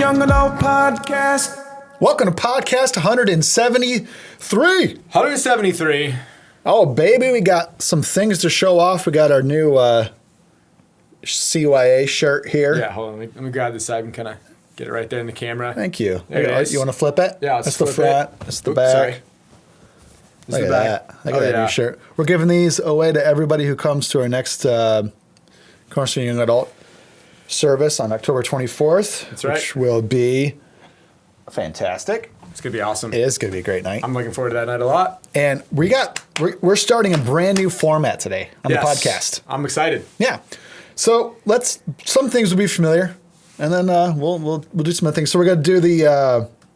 Young Adult Podcast. Welcome to podcast 173. 173. Oh, baby, we got some things to show off. We got our new CY&YA shirt here. Yeah, hold on. Let me grab this side and kind of get it right there in the camera. Thank you. There it is. You want to flip it? Yeah, That's the front. That's the back. Sorry. Look at that. I got a new shirt. We're giving these away to everybody who comes to our next Cornerstone Young Adult service on October 24th. That's right. Which will be fantastic. It's going to be awesome. It is going to be a great night. I'm looking forward to that night a lot. And we're starting a brand new format today on the podcast. I'm excited. Yeah. So some things will be familiar, and then we'll do some other things. So we're gonna do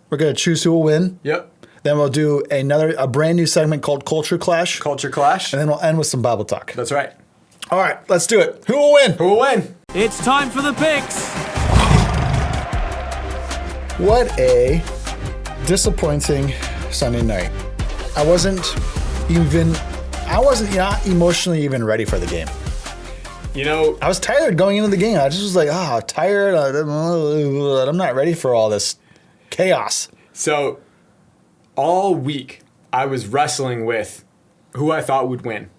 we're gonna choose who will win. Yep. Then we'll do a brand new segment called Culture Clash. Culture Clash. And then we'll end with some Bible talk. That's right. All right, let's do it. Who will win? Who will win? It's time for the picks. What a disappointing Sunday night. I wasn't not emotionally even ready for the game. You know, I was tired going into the game. I just was like, tired. I'm not ready for all this chaos. So all week I was wrestling with who I thought would win.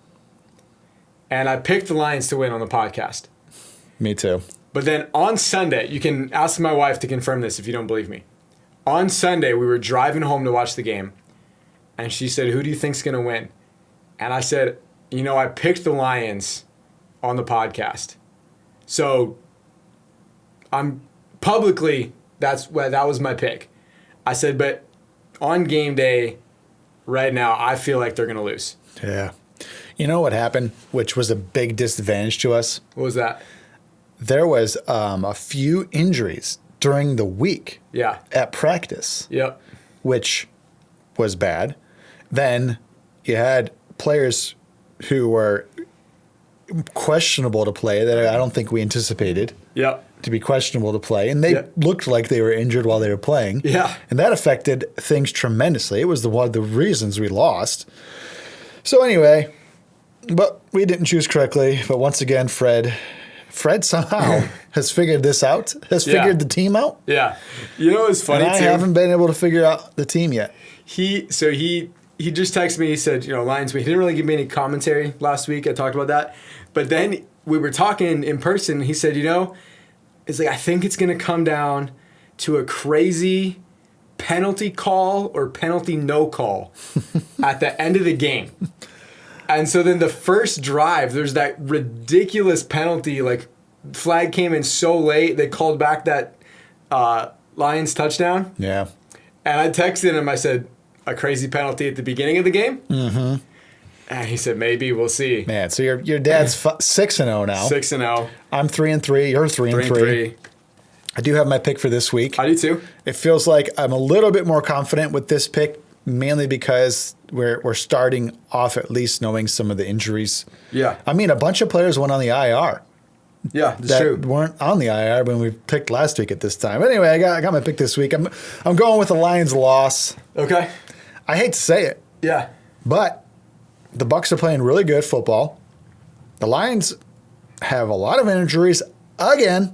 And I picked the Lions to win on the podcast. Me too. But then on Sunday, you can ask my wife to confirm this if you don't believe me. On Sunday, we were driving home to watch the game. And she said, who do you think's going to win? And I said, I picked the Lions on the podcast. So I'm publicly, that was my pick. I said, but on game day right now, I feel like they're going to lose. Yeah. You know what happened, which was a big disadvantage to us? What was that? There was a few injuries during the week at practice, Yep. which was bad. Then you had players who were questionable to play that I don't think we anticipated to be questionable to play. And they looked like they were injured while they were playing. Yeah. And that affected things tremendously. It was one of the reasons we lost. So anyway, but we didn't choose correctly. But once again, Fred somehow has figured this out, figured the team out. Yeah. You know what's funny, and I haven't been able to figure out the team yet. He just texted me. He said, Lions. He didn't really give me any commentary last week. I talked about that. But then we were talking in person. He said, it's like, I think it's going to come down to a crazy penalty call or penalty no call at the end of the game. And so then the first drive, there's that ridiculous penalty. Like, flag came in so late, they called back that Lions touchdown. Yeah. And I texted him. I said, a crazy penalty at the beginning of the game? Mm-hmm. And he said, maybe, we'll see. Man, so your dad's 6-0 now. 6-0. I'm 3-3. You're 3-3. I do have my pick for this week. I do too. It feels like I'm a little bit more confident with this pick, mainly because we're starting off at least knowing some of the injuries. Yeah. I mean, a bunch of players went on the IR. Yeah, that's true. Weren't on the IR when we picked last week at this time. Anyway, I got my pick this week. I'm going with the Lions loss. Okay. I hate to say it. Yeah. But the Bucs are playing really good football. The Lions have a lot of injuries again.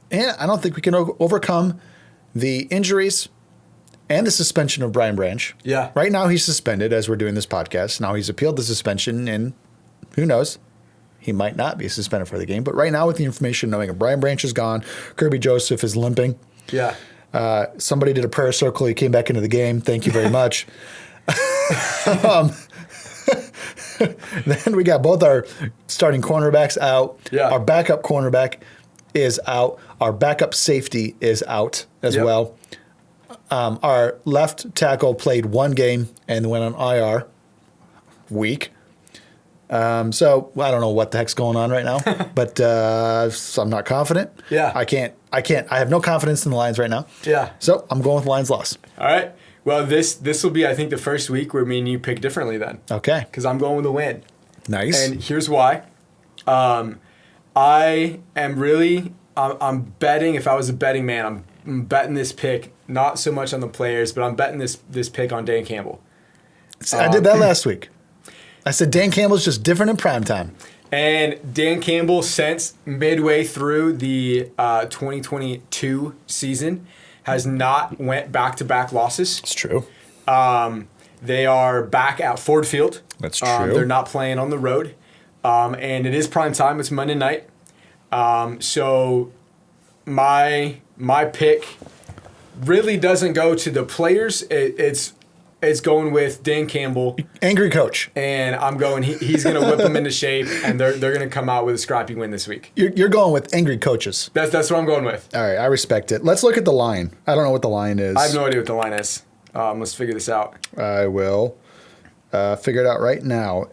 And I don't think we can overcome the injuries and the suspension of Brian Branch. Yeah. Right now he's suspended as we're doing this podcast. Now he's appealed the suspension, and who knows? He might not be suspended for the game. But right now with the information knowing that Brian Branch is gone, Kirby Joseph is limping. Yeah. Somebody did a prayer circle. He came back into the game. Thank you very much. Then we got both our starting cornerbacks out. Yeah. Our backup cornerback is out. Our backup safety is out as well. Our left tackle played one game and went on IR. Weak. So I don't know what the heck's going on right now, but so I'm not confident. Yeah. I have no confidence in the Lions right now. Yeah. So I'm going with Lions loss. All right. Well, this will be, I think, the first week where me and you pick differently then. Okay. Because I'm going with a win. Nice. And here's why. I am really, I'm betting, if I was a betting man, I'm betting this pick, not so much on the players, but I'm betting this pick on Dan Campbell. I did that last week. I said Dan Campbell's just different in primetime. And Dan Campbell, since midway through the 2022 season, has not went back-to-back losses. It's true. They are back at Ford Field. That's true. They're not playing on the road. And it is prime time. It's Monday night. So my pick really doesn't go to the players. It's going with Dan Campbell. Angry coach. And I'm going, he's going to whip them into shape, and they're going to come out with a scrappy win this week. You're going with angry coaches. That's what I'm going with. All right, I respect it. Let's look at the line. I don't know what the line is. I have no idea what the line is. Let's figure this out. I will figure it out right now.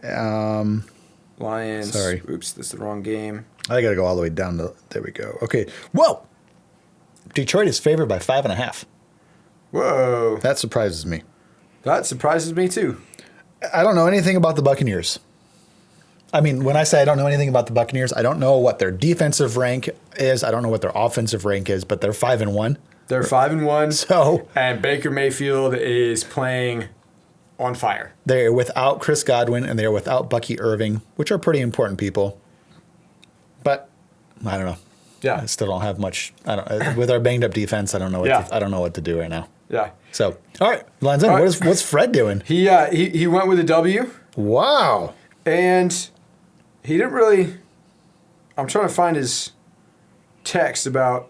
Lions. Sorry. Oops, this is the wrong game. I got to go all the way down to, there we go. Okay. Whoa. Detroit is favored by 5.5. Whoa. That surprises me. That surprises me too. I don't know anything about the Buccaneers. I mean, when I say I don't know anything about the Buccaneers, I don't know what their defensive rank is. I don't know what their offensive rank is, but they're 5-1. They're 5-1. So, and Baker Mayfield is playing on fire. They're without Chris Godwin and they're without Bucky Irving, which are pretty important people. But I don't know. Yeah. I still don't have much. With our banged up defense, I don't know I don't know what to do right now. Yeah. So, all right, lines in. What's Fred doing? He went with a W. Wow. And he didn't really. I'm trying to find his text about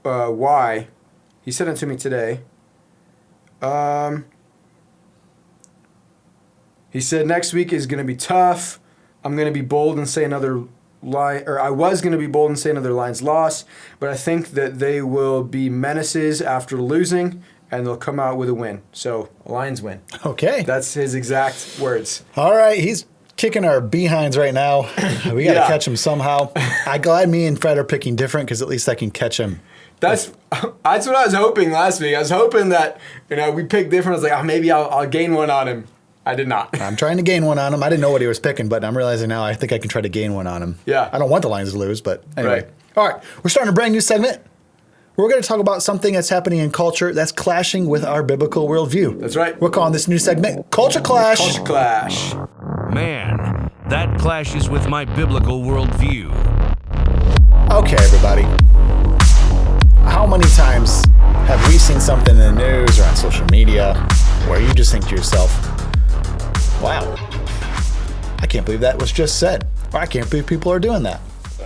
why. He sent it to me today. He said next week is going to be tough. I'm going to be bold and say another line, or I was going to be bold and say another Lions loss, but I think that they will be menaces after losing, and they'll come out with a win. So, Lions win. Okay. That's his exact words. All right, he's kicking our behinds right now. We got to catch him somehow. I'm glad me and Fred are picking different because at least I can catch him. That's what I was hoping last week. I was hoping that we picked different. I was like, maybe I'll gain one on him. I did not. I'm trying to gain one on him. I didn't know what he was picking, but I'm realizing now I think I can try to gain one on him. Yeah. I don't want the Lions to lose, but anyway. Right. All right, we're starting a brand new segment. We're going to talk about something that's happening in culture that's clashing with our biblical worldview. That's right. We're calling this new segment Culture Clash. Culture Clash. Man, that clashes with my biblical worldview. Okay, everybody. How many times have we seen something in the news or on social media where you just think to yourself, wow, I can't believe that was just said. Or I can't believe people are doing that.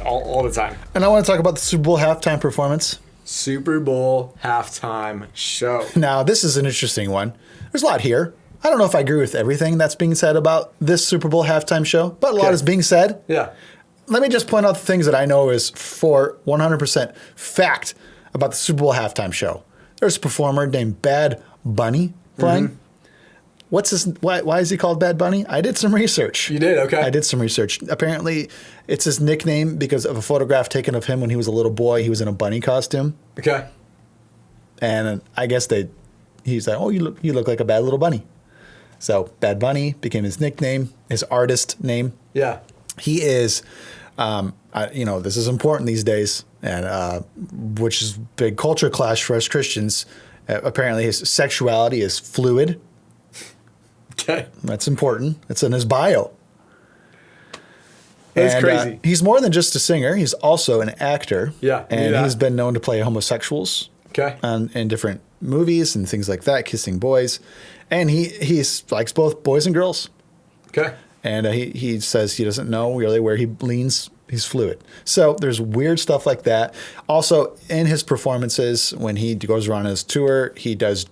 All the time. And I want to talk about the Super Bowl halftime performance. Super Bowl halftime show. Now, this is an interesting one. There's a lot here. I don't know if I agree with everything that's being said about this Super Bowl halftime show, but a lot is being said. Yeah. Let me just point out the things that I know is for 100% fact about the Super Bowl halftime show. There's a performer named Bad Bunny playing. Mm-hmm. Why is he called Bad Bunny? I did some research. You did? Okay. I did some research. Apparently, it's his nickname because of a photograph taken of him when he was a little boy. He was in a bunny costume. Okay. And I guess he's like, oh, you look like a bad little bunny. So Bad Bunny became his nickname, his artist name. Yeah. He is, this is important these days, and which is big culture clash for us Christians. Apparently, his sexuality is fluid. Okay. That's important. It's in his bio. That's crazy. He's more than just a singer. He's also an actor. Yeah. And he's been known to play homosexuals. Okay. In different movies and things like that, kissing boys. And he likes both boys and girls. Okay. And he says he doesn't know really where he leans. He's fluid. So there's weird stuff like that. Also, in his performances, when he goes around his tour, he does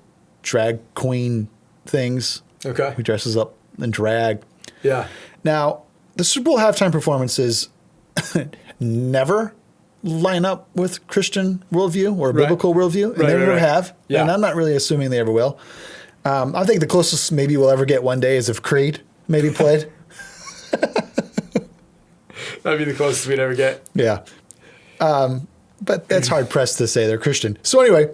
drag queen things. Okay. He dresses up in drag. Yeah. Now, the Super Bowl halftime performances never line up with Christian worldview or biblical worldview. And they never have. Yeah. And I'm not really assuming they ever will. I think the closest maybe we'll ever get one day is if Creed maybe played. That'd be the closest we'd ever get. Yeah. But that's hard pressed to say they're Christian. So anyway,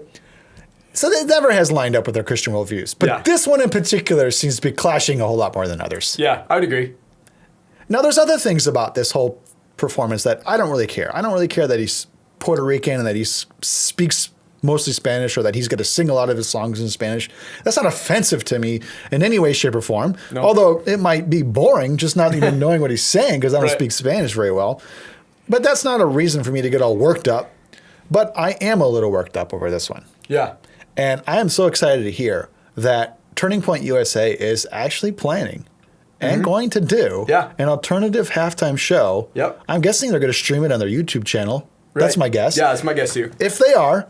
so it never has lined up with their Christian worldviews. But this one in particular seems to be clashing a whole lot more than others. Yeah, I would agree. Now, there's other things about this whole performance that I don't really care. I don't really care that he's Puerto Rican and that he speaks mostly Spanish, or that he's going to sing a lot of his songs in Spanish. That's not offensive to me in any way, shape, or form. Nope. Although it might be boring just not even knowing what he's saying because I don't speak Spanish very well. But that's not a reason for me to get all worked up. But I am a little worked up over this one. Yeah. And I am so excited to hear that Turning Point USA is actually planning and going to do an alternative halftime show. Yep. I'm guessing they're going to stream it on their YouTube channel. Right. That's my guess. Yeah, that's my guess too. If they are,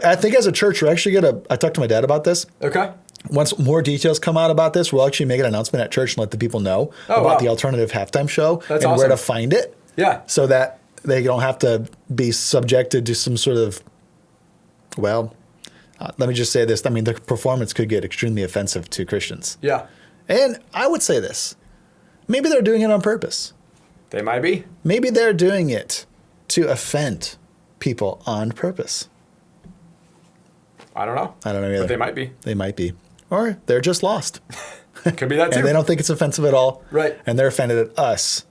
I think as a church, we're actually going to, I talked to my dad about this. Okay. Once more details come out about this, we'll actually make an announcement at church and let the people know about the alternative halftime show where to find it. Yeah. So that they don't have to be subjected to some sort of, let me just say this. I mean, the performance could get extremely offensive to Christians. Yeah. And I would say this. Maybe they're doing it on purpose. They might be. Maybe they're doing it to offend people on purpose. I don't know. I don't know either. But they might be. They might be. Or they're just lost. Could be that too. And they don't think it's offensive at all. Right. And they're offended at us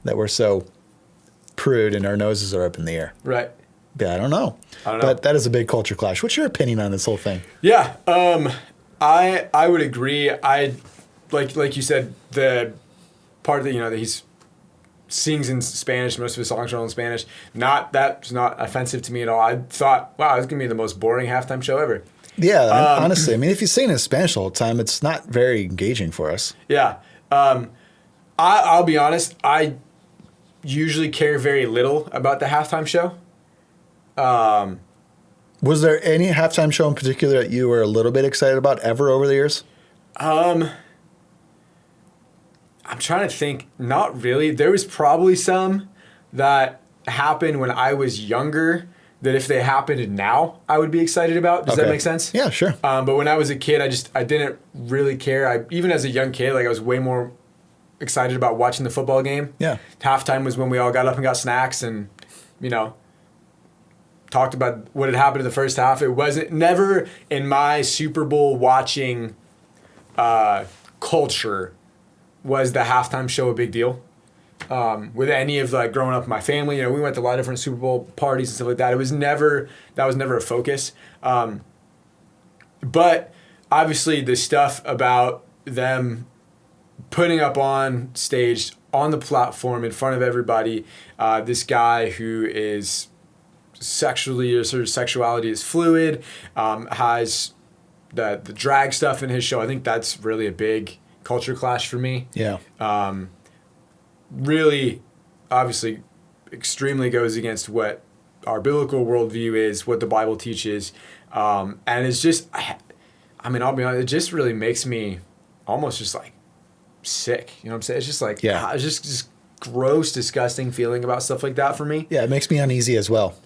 that we're so prude and our noses are up in the air. Right. Yeah, I don't know. But that is a big culture clash. What's your opinion on this whole thing? Yeah. I would agree. Like you said, the part that that he sings in Spanish, most of his songs are all in Spanish. That's not offensive to me at all. I thought, wow, this is gonna be the most boring halftime show ever. Yeah, honestly, I mean, if you sing in Spanish all the time, it's not very engaging for us. Yeah, I'll be honest. I usually care very little about the halftime show. Was there any halftime show in particular that you were a little bit excited about ever over the years? I'm trying to think. Not really. There was probably some that happened when I was younger that if they happened now, I would be excited about. Does that make sense? Yeah, sure. But when I was a kid, I didn't really care. Even as a young kid, I was way more excited about watching the football game. Yeah. Halftime was when we all got up and got snacks and, talked about what had happened in the first half. It wasn't never in my Super Bowl watching culture was the halftime show a big deal. With any of growing up in my family, we went to a lot of different Super Bowl parties and stuff like that. That was never a focus. But obviously the stuff about them putting up on stage on the platform in front of everybody, this guy who is sexually or sort of sexuality is fluid, has the drag stuff in his show. I think that's really a big culture clash for me. Yeah. Really, obviously, extremely goes against what our biblical worldview is, what the Bible teaches, and it's just, I'll be honest, it just really makes me almost just sick. You know what I'm saying? It's just it's just gross, disgusting feeling about stuff like that for me. Yeah, it makes me uneasy as well.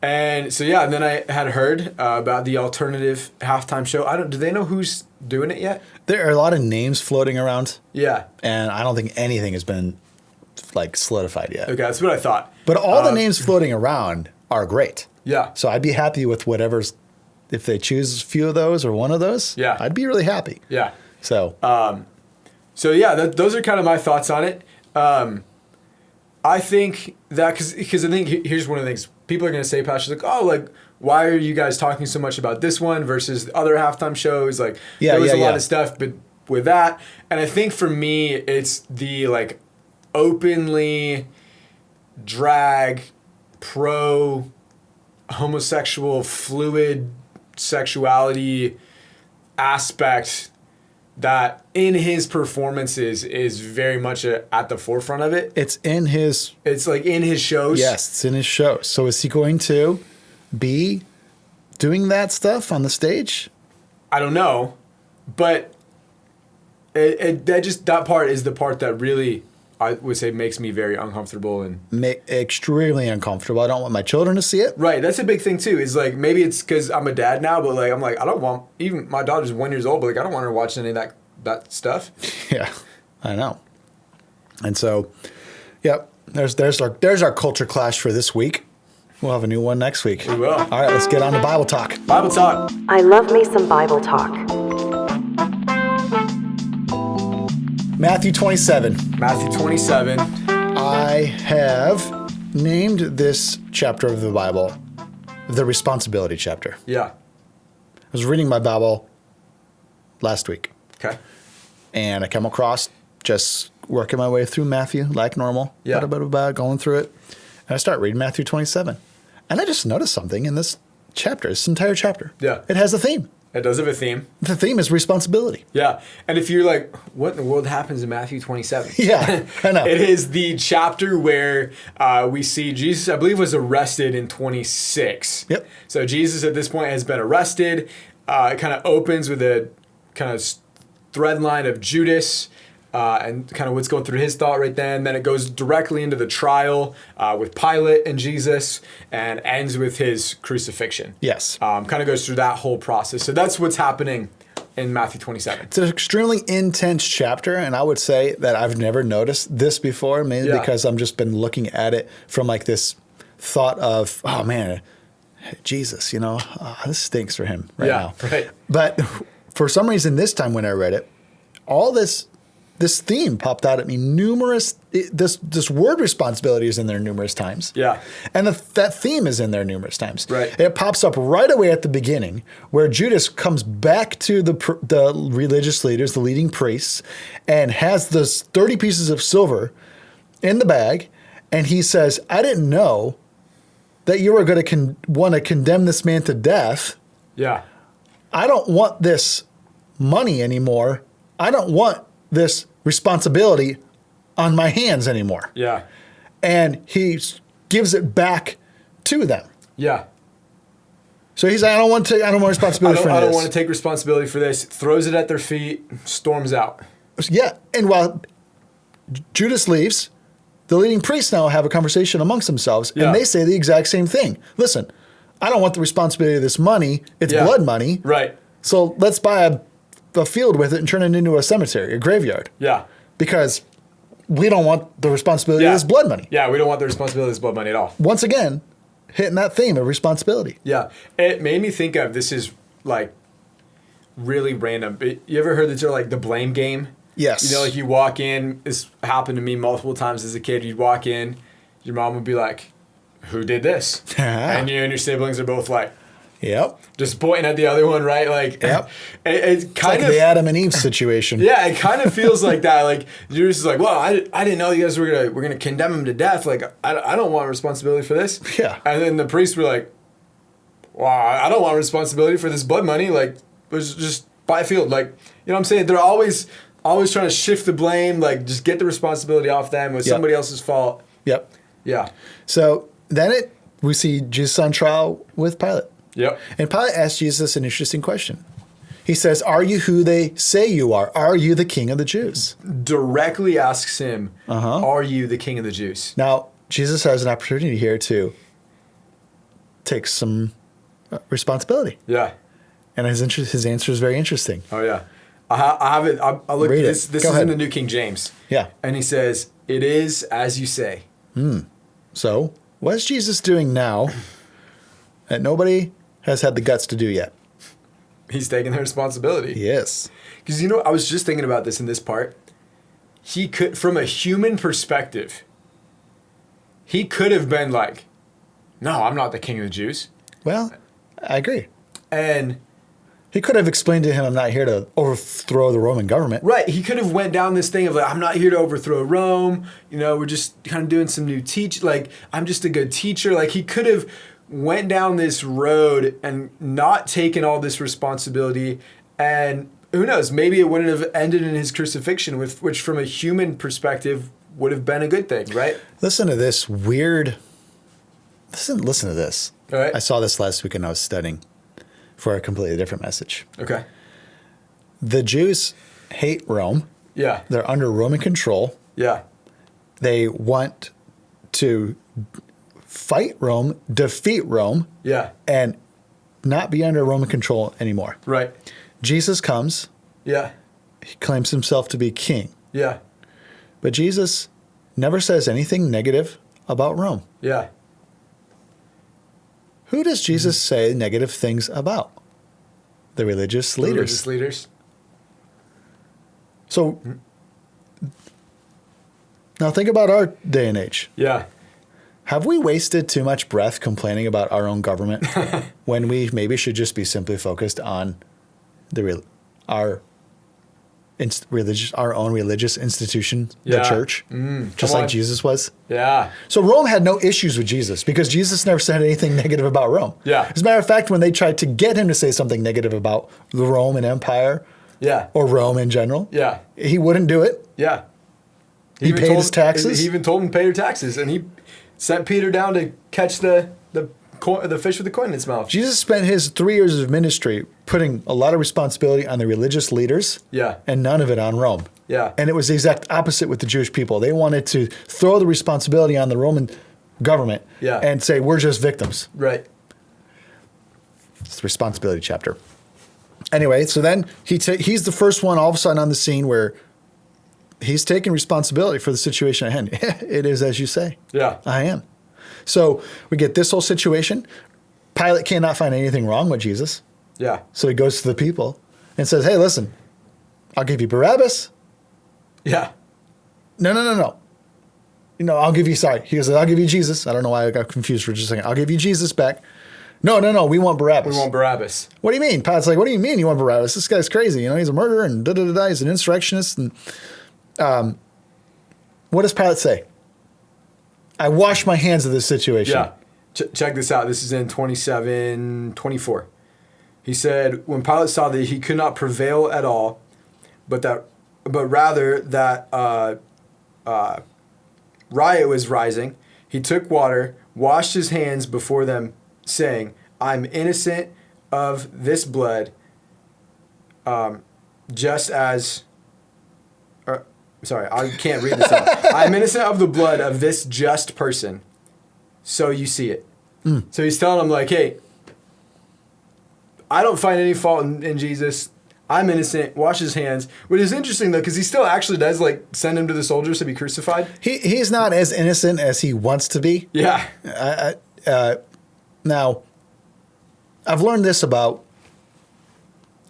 And so and then I had heard about the alternative halftime show. Do they know who's doing it yet? There are a lot of names floating around. Yeah. And I don't think anything has been solidified yet. Okay, that's what I thought. But all the names floating around are great. Yeah. So I'd be happy with whatever's, if they choose a few of those or one of those. Yeah. I'd be really happy. Yeah. So. Those are kind of my thoughts on it. I think that because I think here's one of the things people are going to say, Pastor, why are you guys talking so much about this one versus the other halftime shows? There was a lot of stuff, but with that, and I think for me, it's the openly drag, pro, homosexual, fluid sexuality aspect that in his performances is very much at the forefront of it. It's in his shows. Yes, it's in his shows. So is he going to be doing that stuff on the stage? I don't know, but that part is the part that really, I would say, makes me very uncomfortable and extremely uncomfortable. I don't want my children to see it. Right, that's a big thing too. Is maybe it's because I'm a dad now, but I'm I don't want, even my daughter's 1 year old, but I don't want her watching any of that stuff. Yeah, I know. And so, yep, there's our culture clash for this week. We'll have a new one next week. We will. All right, let's get on to Bible talk. Bible talk. I love me some Bible talk. Matthew 27. Matthew 27. I have named this chapter of the Bible, the responsibility chapter. Yeah. I was reading my Bible last week, Okay. and I came across just working my way through Matthew like normal, Yeah. going through it. And I start reading Matthew 27. And I just noticed something in this chapter, this entire chapter. Yeah. It has a theme. It does have a theme. The theme is responsibility. Yeah. And if you're like, what in the world happens in Matthew 27? Yeah, I know. It is the chapter where we see Jesus, I believe, was arrested in 26. Yep. So Jesus at this point has been arrested. It kind of opens with a kind of thread line of Judas and kind of what's going through his thought right then. Then it goes directly into the trial with Pilate and Jesus and ends with his crucifixion. Yes. Kind of goes through that whole process. So that's what's happening in Matthew 27. It's an extremely intense chapter, and I would say that I've never noticed this before, mainly Yeah. because I've just been looking at it from like this thought of, oh man, Jesus, this stinks for him right now. Right. But for some reason, this time when I read it, all this theme popped out at me this word responsibility is in there numerous times. Yeah. And that theme is in there numerous times. Right. It pops up right away at the beginning where Judas comes back to the religious leaders, the leading priests, and has those 30 pieces of silver in the bag. And he says, I didn't know that you were going to want to condemn this man to death. Yeah. I don't want this money anymore. I don't want this responsibility on my hands anymore. Yeah. And he gives it back to them. Yeah. So he's like, I don't want responsibility for this. I don't want to take responsibility for this. Throws it at their feet, storms out. Yeah. And while Judas leaves, the leading priests now have a conversation amongst themselves, Yeah. and they say the exact same thing. Listen, I don't want the responsibility of this money. It's Yeah. blood money. Right. So let's buy a field with it and turn it into a cemetery, a graveyard. Yeah. Because we don't want the responsibility Yeah. of this blood money. Yeah, we don't want the responsibility of this blood money at all. Once again, hitting that theme of responsibility. Yeah. It made me think of, this is like really random, but you ever heard the term like the blame game? Yes. Like you walk in, this happened to me multiple times as a kid, you'd walk in, your mom would be like, who did this? And you and your siblings are both like, Yep. just pointing at the other one, right? Like, Yep. It It's kind like of, the Adam and Eve situation. yeah, it kind of feels like that. Like, you're just like, well, I didn't know you guys were gonna condemn him to death. Like, I don't want responsibility for this. Yeah. And then the priests were like, well, I don't want responsibility for this blood money. Like, let's just buy a field. Like, you know what I'm saying? They're always trying to shift the blame. Like, just get the responsibility off them. It was Yep. somebody else's fault. Yep. Yeah. So then we see Jesus on trial with Pilate. Yep. And Pilate asks Jesus an interesting question. He says, are you who they say you are? Are you the king of the Jews? Directly asks him, are you the king of the Jews? Now, Jesus has an opportunity here to take some responsibility. Yeah. And his answer is very interesting. Oh, yeah. I have it. I look. Read it. This Go is ahead. in the New King James. Yeah. And he says, it is as you say. So what is Jesus doing now that nobody has had the guts to do yet? He's taking the responsibility. Yes. Because, I was just thinking about this in this part. He could, from a human perspective, he could have been like, no, I'm not the king of the Jews. Well, I agree. And He could have explained to him, I'm not here to overthrow the Roman government. right, he could have went down this thing of like, I'm not here to overthrow Rome. We're just kind of doing some new like, I'm just a good teacher. Like, he could have went down this road and not taken all this responsibility. And who knows, maybe it wouldn't have ended in his crucifixion, which from a human perspective would have been a good thing, right? Listen to this weird. Listen to this. All right. I saw this last week and I was studying for a completely different message. Okay. The Jews hate Rome. Yeah. They're under Roman control. Yeah. They want to fight Rome, defeat Rome, Yeah. and not be under Roman control anymore. Right. Jesus comes. Yeah. He claims himself to be king. Yeah. But Jesus never says anything negative about Rome. Yeah. Who does Jesus say negative things about? The religious leaders. Religious leaders. So now think about our day and age. Yeah. Have we wasted too much breath complaining about our own government when we maybe should just be simply focused on our own religious institution, the Yeah. church, just like on. Jesus was? Yeah. So Rome had no issues with Jesus because Jesus never said anything negative about Rome. Yeah. As a matter of fact, when they tried to get him to say something negative about the Roman Empire Yeah. or Rome in general, Yeah. he wouldn't do it. Yeah. He even paid told- his taxes. He even told him to pay your taxes, and he sent Peter down to catch the fish with the coin in its mouth. Jesus spent his 3 years of ministry putting a lot of responsibility on the religious leaders Yeah. and none of it on Rome. Yeah. And it was the exact opposite with the Jewish people. They wanted to throw the responsibility on the Roman government Yeah. and say, we're just victims. Right. It's the responsibility chapter. Anyway, so then he's the first one all of a sudden on the scene where he's taking responsibility for the situation at hand. It is as you say. Yeah. I am. So we get this whole situation. Pilate cannot find anything wrong with Jesus. Yeah. So he goes to the people and says, hey, listen, I'll give you Barabbas. Yeah. No. I'll give you, sorry. He goes, I'll give you Jesus. I don't know why I got confused for just a second. I'll give you Jesus back. No. We want Barabbas. We want Barabbas. What do you mean? Pilate's like, what do you mean you want Barabbas? This guy's crazy. He's a murderer and da-da-da-da. He's an insurrectionist. And what does Pilate say? I wash my hands of this situation. Yeah. Check this out. This is in 27:24. He said, when Pilate saw that he could not prevail at all, but rather that riot was rising, he took water, washed his hands before them, saying, I'm innocent of this blood, just as... sorry, I can't read this out. I'm innocent of the blood of this just person, so you see it. So he's telling them, like, hey, I don't find any fault in Jesus. I'm innocent. Wash his hands. Which is interesting, though, because he still actually does, like, send him to the soldiers to be crucified. He's not as innocent as he wants to be. Yeah. Now, I've learned this about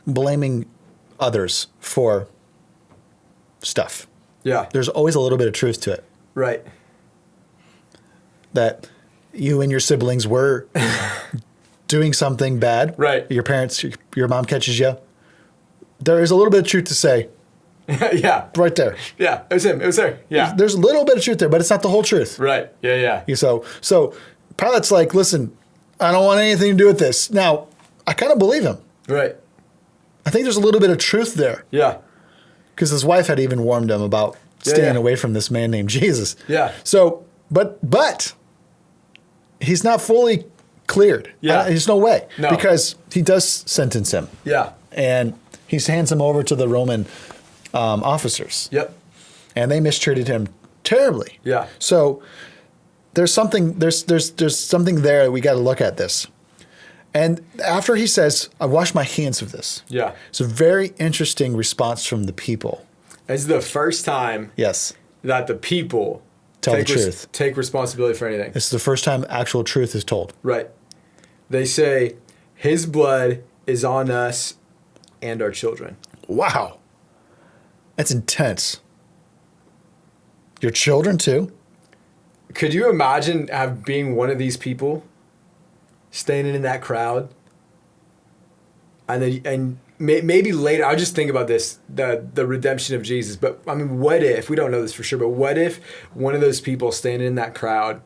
blaming others for stuff. Yeah. There's always a little bit of truth to it. Right. That you and your siblings were doing something bad. Right. Your parents, your mom catches you. There is a little bit of truth to say Yeah. right there. Yeah. It was him. It was her. Yeah. There's a little bit of truth there, but it's not the whole truth. Right. Yeah. So Pilate's like, listen, I don't want anything to do with this. Now, I kind of believe him. Right. I think there's a little bit of truth there. Yeah. Because his wife had even warned him about staying yeah. away from this man named Jesus. Yeah. So, but he's not fully cleared. Yeah. There's no way. No. Because he does sentence him. Yeah. And he hands him over to the Roman officers. Yep. And they mistreated him terribly. Yeah. So there's something something there that we got to look at this. And after he says, I wash my hands of this. Yeah. It's a very interesting response from the people. It's the first time Yes. that the people Tell the truth. take responsibility for anything. This is the first time actual truth is told. Right. They say, his blood is on us and our children. Wow. That's intense. Your children too? Could you imagine being one of these people standing in that crowd? And maybe later, I'll just think about this, the redemption of Jesus. But I mean, what if, we don't know this for sure, but what if one of those people standing in that crowd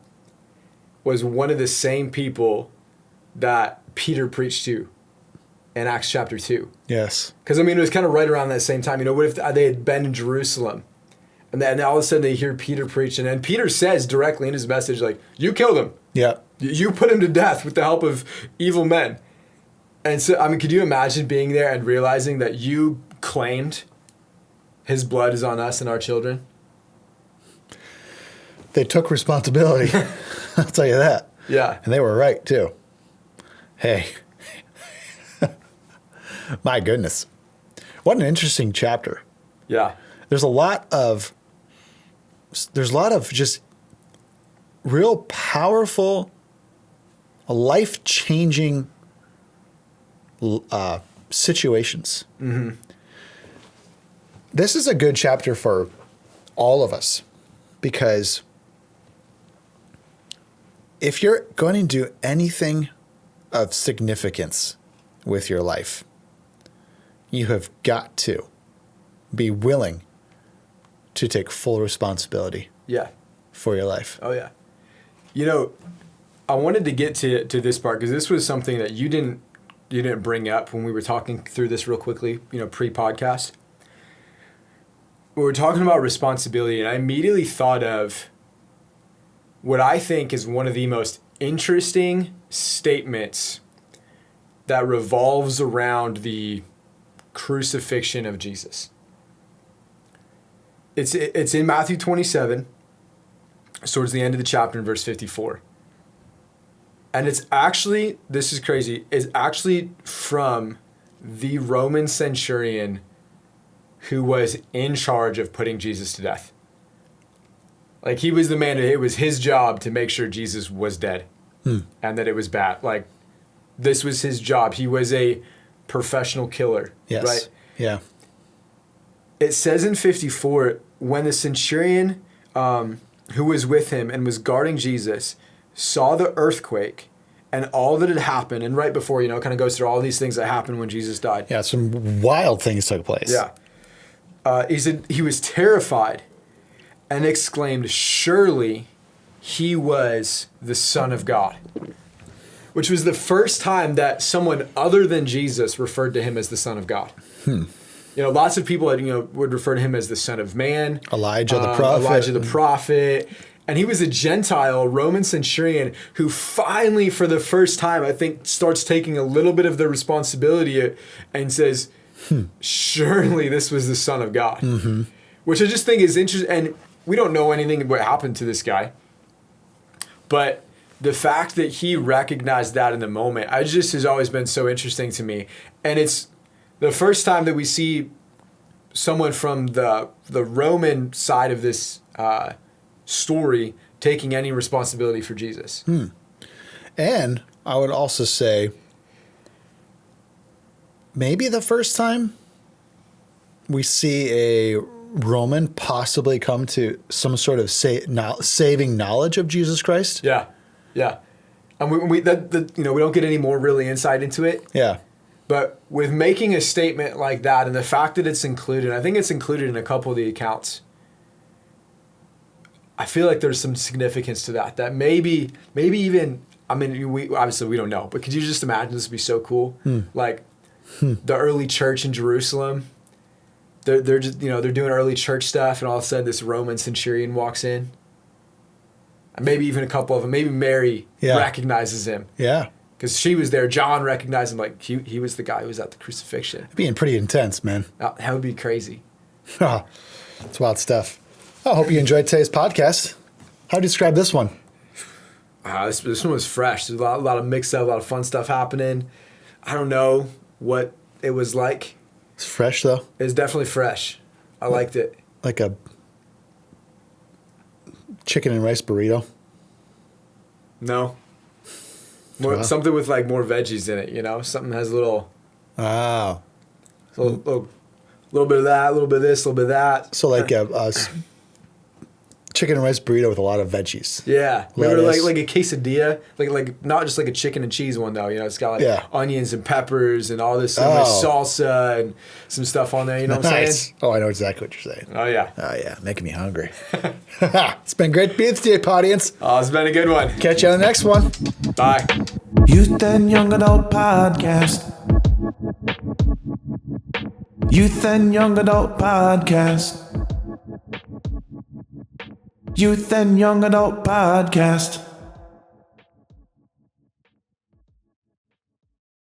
was one of the same people that Peter preached to in Acts chapter 2? Yes. Because, I mean, it was kind of right around that same time. What if they had been in Jerusalem? And then all of a sudden they hear Peter preaching. And Peter says directly in his message, like, you killed him. Yeah. You put him to death with the help of evil men. And so, I mean, could you imagine being there and realizing that you claimed his blood is on us and our children? They took responsibility. I'll tell you that. Yeah. And they were right too. Hey. My goodness. What an interesting chapter. Yeah. There's a lot of just real powerful, life-changing situations. Mm-hmm. This is a good chapter for all of us because if you're going to do anything of significance with your life, you have got to be willing to take full responsibility Yeah. for your life. Oh, yeah. You know, I wanted to get to this part because this was something that you didn't bring up when we were talking through this real quickly, pre-podcast. We were talking about responsibility, and I immediately thought of what I think is one of the most interesting statements that revolves around the crucifixion of Jesus. It's in Matthew 27, towards the end of the chapter in verse 54. And it's actually, this is crazy, it's actually from the Roman centurion who was in charge of putting Jesus to death. Like, he was the man, it was his job to make sure Jesus was dead and that it was bad. Like, this was his job. He was a professional killer, Yes. right? Yeah. It says in 54, when the centurion who was with him and was guarding Jesus saw the earthquake and all that had happened, and right before, kind of goes through all these things that happened when Jesus died. Yeah, some wild things took place. Yeah. He said he was terrified and exclaimed, "Surely he was the Son of God," which was the first time that someone other than Jesus referred to him as the Son of God. Lots of people would refer to him as the Son of Man. Elijah the prophet. And he was a Gentile Roman centurion who finally, for the first time, I think, starts taking a little bit of the responsibility and says, surely this was the Son of God. Mm-hmm. Which I just think is interesting. And we don't know anything about what happened to this guy. But the fact that he recognized that in the moment, has always been so interesting to me. And it's the first time that we see someone from the Roman side of this story taking any responsibility for Jesus. And I would also say maybe the first time we see a Roman possibly come to some sort of saving knowledge of Jesus Christ. Yeah, yeah. And we don't get any more really insight into it. Yeah. But with making a statement like that and the fact that it's included, I think it's included in a couple of the accounts. I feel like there's some significance to that. That maybe even, we obviously we don't know, but could you just imagine this would be so cool? Like the early church in Jerusalem, they're just they're doing early church stuff, and all of a sudden this Roman centurion walks in. And maybe even a couple of them. Maybe Mary recognizes him. Yeah. Because she was there. John recognized him, like he was the guy who was at the crucifixion. It'd be pretty intense, man. That would be crazy. It's wild stuff. I hope you enjoyed today's podcast. How do you describe this one? This one was fresh. There's a lot of mix-up, a lot of fun stuff happening. I don't know what it was like. It's fresh, though. It was definitely fresh. I liked it. Like a chicken and rice burrito? No. Something with like more veggies in it, Something has a little... Oh. A little bit of that, a little bit of this, a little bit of that. So like a chicken and rice burrito with a lot of veggies. Yeah. Maybe like a quesadilla. Like not just like a chicken and cheese one, though. It's got like onions and peppers and all this salsa and some stuff on there. You know what I'm saying? Oh, I know exactly what you're saying. Oh, yeah. Oh, yeah. Making me hungry. It's been great being with you, audience. Oh, it's been a good one. Catch you on the next one. Bye. Youth and Young Adult Podcast. Youth and Young Adult Podcast. Youth and Young Adult Podcast.